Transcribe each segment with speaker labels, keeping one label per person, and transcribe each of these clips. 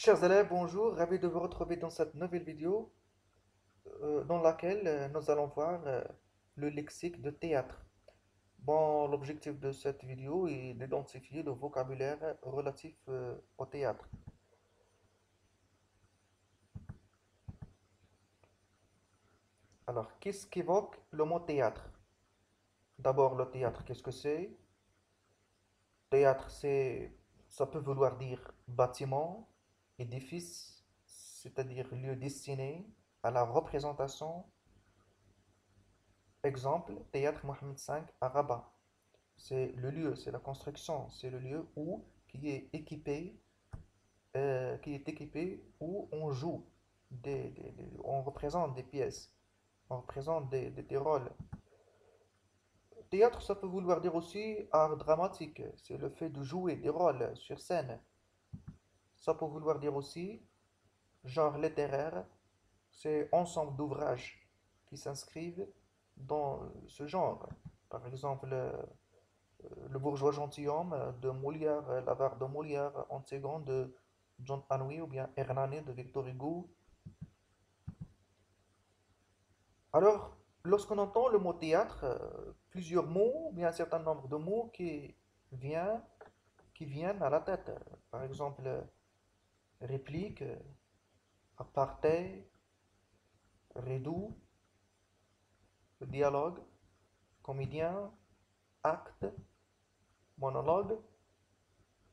Speaker 1: Chers élèves, bonjour, ravi de vous retrouver dans cette nouvelle vidéo dans laquelle nous allons voir le lexique de théâtre. Bon, l'objectif de cette vidéo est d'identifier le vocabulaire relatif au théâtre. Alors, qu'est-ce qu'évoque le mot théâtre? D'abord, le théâtre, qu'est-ce que c'est? Théâtre, ça peut vouloir dire bâtiment, édifice, c'est-à-dire lieu destiné à la représentation. Exemple, théâtre Mohamed V à Rabat. C'est le lieu, c'est la construction, c'est le lieu où qui est équipé où on joue, on représente des pièces, on représente des rôles. Théâtre, ça peut vouloir dire aussi art dramatique, c'est le fait de jouer des rôles sur scène. Ça peut vouloir dire aussi genre littéraire, c'est ensemble d'ouvrages qui s'inscrivent dans ce genre. Par exemple, le bourgeois gentilhomme de Molière, l'avare de Molière, Antigone de John Anouilh ou bien Hernani de Victor Hugo. Alors, lorsqu'on entend le mot théâtre, plusieurs mots, ou bien un certain nombre de mots viennent, qui viennent à la tête. Par exemple, réplique, aparté, redoux, dialogue, comédien, acte, monologue,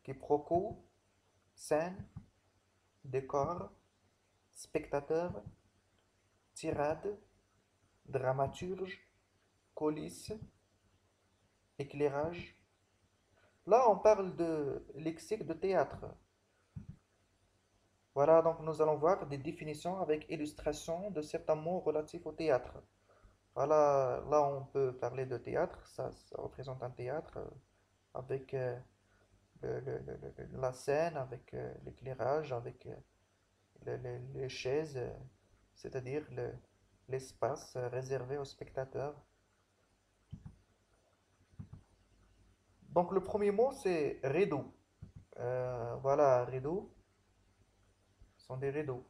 Speaker 1: quiproquo, scène, décor, spectateur, tirade, dramaturge, coulisse, éclairage. Là, on parle de lexique de théâtre. Voilà, donc nous allons voir des définitions avec illustration de certains mots relatifs au théâtre. Voilà, là on peut parler de théâtre, ça représente un théâtre avec la scène, avec l'éclairage, avec les chaises, c'est-à-dire l'espace réservé aux spectateurs. Donc le premier mot c'est rideau. Voilà, rideau sont des rideaux.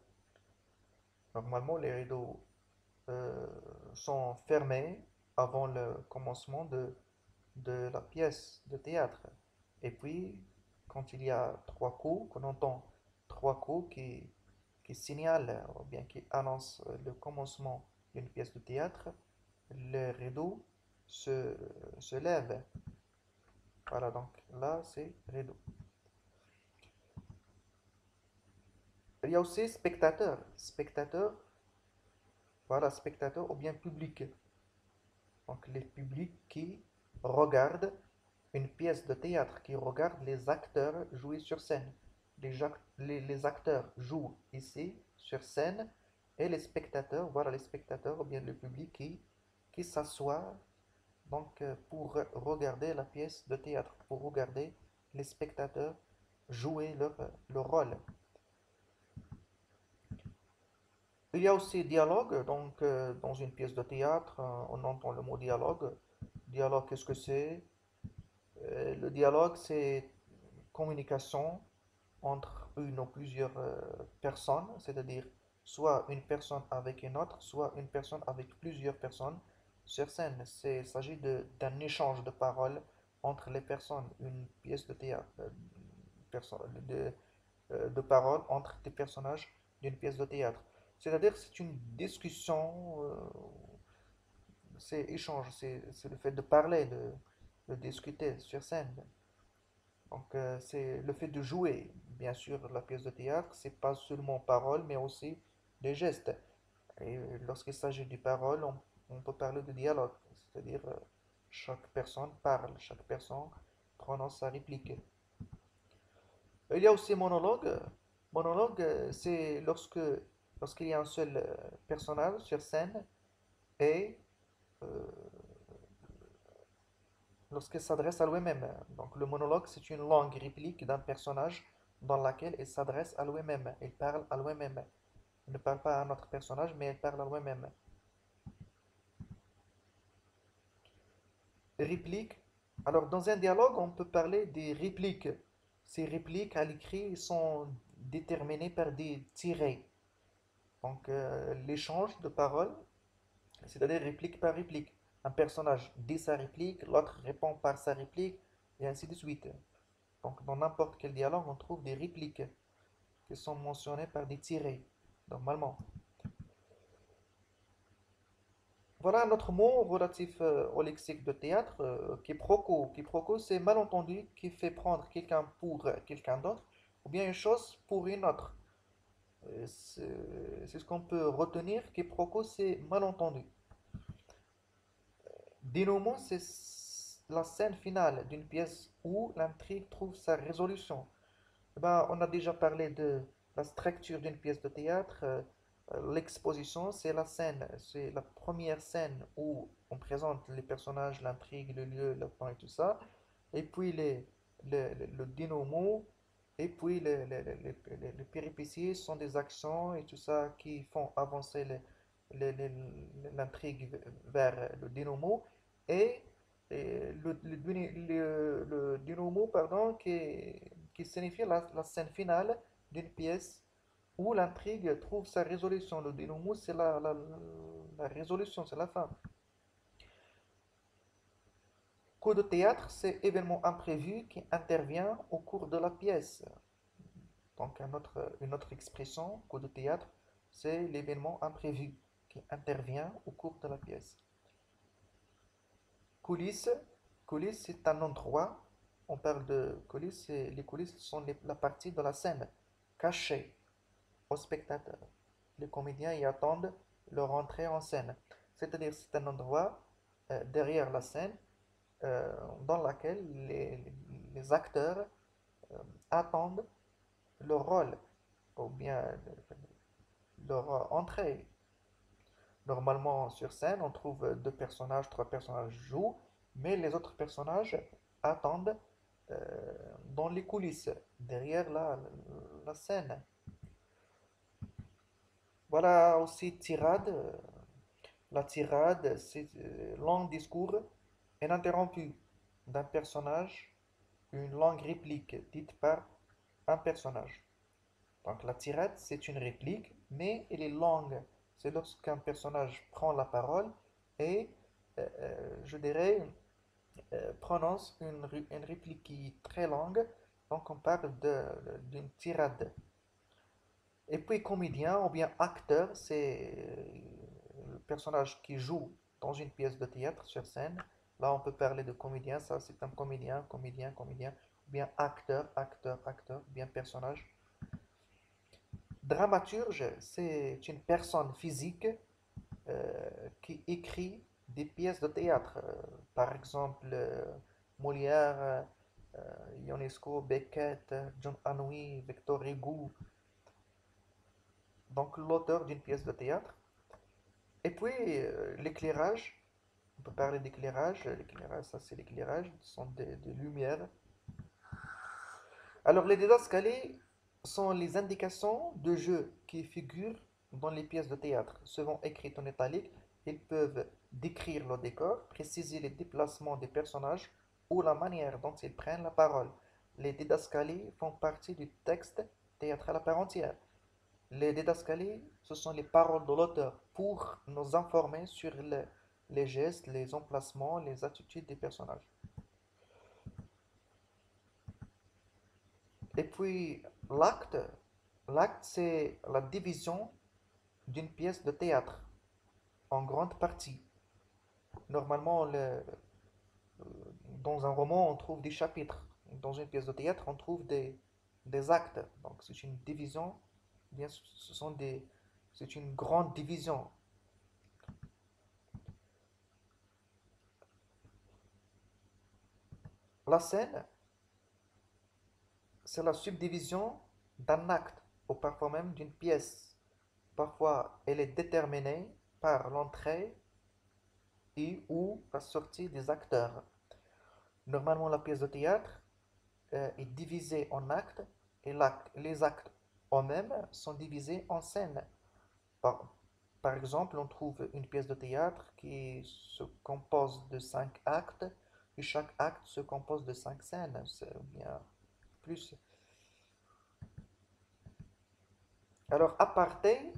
Speaker 1: Normalement, les rideaux euh, sont fermés avant le commencement de la pièce de théâtre. Et puis, quand il y a trois coups, qu'on entend trois coups qui signalent ou bien qui annoncent le commencement d'une pièce de théâtre, le rideau se, se lève. Voilà, donc là, c'est rideau. Il y a aussi spectateur. Spectateur, voilà, spectateur ou bien public. Donc les publics qui regardent une pièce de théâtre, qui regardent les acteurs jouer sur scène. Les acteurs jouent ici sur scène et les spectateurs, voilà les spectateurs ou bien le public qui s'assoit donc pour regarder la pièce de théâtre, pour regarder les spectateurs jouer leur rôle. Il y a aussi dialogue, donc dans une pièce de théâtre, on entend le mot dialogue. Dialogue, qu'est-ce que c'est? Le dialogue, c'est communication entre une ou plusieurs personnes, c'est-à-dire soit une personne avec une autre, soit une personne avec plusieurs personnes sur scène. Il s'agit d'un échange de paroles entre les personnes, une pièce de théâtre, de paroles entre des personnages d'une pièce de théâtre. C'est-à-dire c'est une discussion, c'est échange, c'est le fait de parler, de discuter sur scène. Donc, c'est le fait de jouer. Bien sûr, la pièce de théâtre, c'est pas seulement parole, mais aussi des gestes. Et lorsqu'il s'agit de paroles, on peut parler de dialogue, c'est-à-dire chaque personne parle, chaque personne prononce sa réplique. Il y a aussi monologue. Monologue, c'est lorsqu'il y a un seul personnage sur scène et euh, lorsqu'il s'adresse à lui-même. Donc le monologue, c'est une longue réplique d'un personnage dans laquelle il s'adresse à lui-même. Il parle à lui-même. Il ne parle pas à un autre personnage, mais il parle à lui-même. Réplique. Alors dans un dialogue, on peut parler des répliques. Ces répliques à l'écrit sont déterminée par des tirets. Donc, l'échange de paroles, c'est-à-dire réplique par réplique. Un personnage dit sa réplique, l'autre répond par sa réplique, et ainsi de suite. Donc, dans n'importe quel dialogue, on trouve des répliques qui sont mentionnées par des tirets, normalement. Voilà un autre mot relatif au lexique de théâtre, quiproquo. Quiproquo, c'est malentendu qui fait prendre quelqu'un pour quelqu'un d'autre, ou bien une chose pour une autre. C'est ce qu'on peut retenir. Quiproquo, c'est malentendu. Dénouement, c'est la scène finale d'une pièce où l'intrigue trouve sa résolution. Eh ben, on a déjà parlé de la structure d'une pièce de théâtre. L'exposition, c'est la scène, c'est la première scène où on présente les personnages, l'intrigue, le lieu, le temps et tout ça. Et puis le dénouement, et puis les péripéties sont des actions et tout ça qui font avancer l'intrigue vers le dénouement. Et, le dénouement, pardon, qui signifie la scène finale d'une pièce où l'intrigue trouve sa résolution. Le dénouement, c'est la résolution, c'est la fin. Coup de théâtre, c'est événement imprévu qui intervient au cours de la pièce. Donc une autre expression, coup de théâtre, c'est l'événement imprévu qui intervient au cours de la pièce. Coulisses, coulisses c'est un endroit, on parle de coulisses, les coulisses sont la partie de la scène cachée aux spectateurs. Les comédiens y attendent leur entrée en scène. C'est-à-dire c'est un endroit derrière la scène dans laquelle les acteurs euh, attendent leur rôle ou bien leur entrée. Normalement, sur scène, on trouve deux personnages, trois personnages jouent, mais les autres personnages attendent euh, dans les coulisses, derrière la scène. Voilà aussi tirade. La tirade, c'est un long discours ininterrompu d'un personnage, une longue réplique dite par un personnage. Donc la tirade, c'est une réplique, mais elle est longue. C'est lorsqu'un personnage prend la parole et, je dirais, prononce une réplique qui est très longue. Donc on parle d'une tirade. Et puis comédien ou bien acteur, c'est le personnage qui joue dans une pièce de théâtre sur scène. Là, on peut parler de comédien, ça c'est un comédien, comédien, comédien, ou bien acteur, acteur, acteur, ou bien personnage. Dramaturge, c'est une personne physique qui écrit des pièces de théâtre. Par exemple, Molière, Ionesco, Beckett, John Anouilh, Victor Hugo. Donc l'auteur d'une pièce de théâtre. Et puis l'éclairage, on peut parler d'éclairage. L'éclairage, ça c'est l'éclairage, ce sont des lumières. Alors les didascalies sont les indications de jeu qui figurent dans les pièces de théâtre. Souvent écrites en italique, ils peuvent décrire le décor, préciser les déplacements des personnages ou la manière dont ils prennent la parole. Les didascalies font partie du texte théâtral à part entière. Les didascalies, ce sont les paroles de l'auteur pour nous informer sur les gestes, les emplacements, les attitudes des personnages. Et puis l'acte, l'acte c'est la division d'une pièce de théâtre en grande partie. Normalement, dans un roman, on trouve des chapitres. Dans une pièce de théâtre, on trouve des actes. Donc c'est une division, bien, c'est une grande division. La scène, c'est la subdivision d'un acte ou parfois même d'une pièce. Parfois, elle est déterminée par l'entrée et ou la sortie des acteurs. Normalement, la pièce de théâtre est divisée en actes et les actes eux-mêmes sont divisés en scènes. Par, par exemple, on trouve une pièce de théâtre qui se compose de 5 actes et chaque acte se compose de 5 scènes, c'est bien plus. Alors, aparté,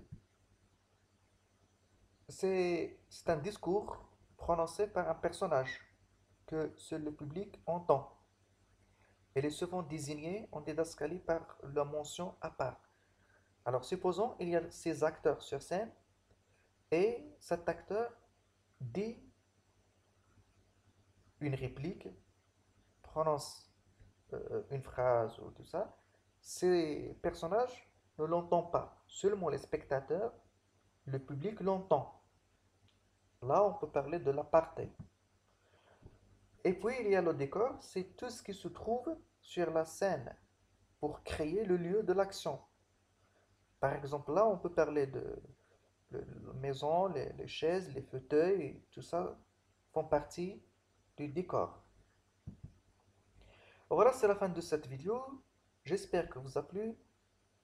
Speaker 1: c'est un discours prononcé par un personnage que seul le public entend. Elle est souvent désignée en didascalie par la mention à part. Alors, supposons il y a ces acteurs sur scène et cet acteur dit une réplique, prononce une phrase ou tout ça. Ces personnages ne l'entendent pas. Seulement les spectateurs, le public l'entend. Là, on peut parler de l'apartheid. Et puis, il y a le décor, c'est tout ce qui se trouve sur la scène pour créer le lieu de l'action. Par exemple, là, on peut parler de la maison, les chaises, les fauteuils, tout ça font partie du décor. Voilà, c'est la fin de cette vidéo. J'espère que vous a plu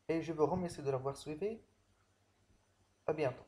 Speaker 1: et je vous remercie de l'avoir suivi. À bientôt.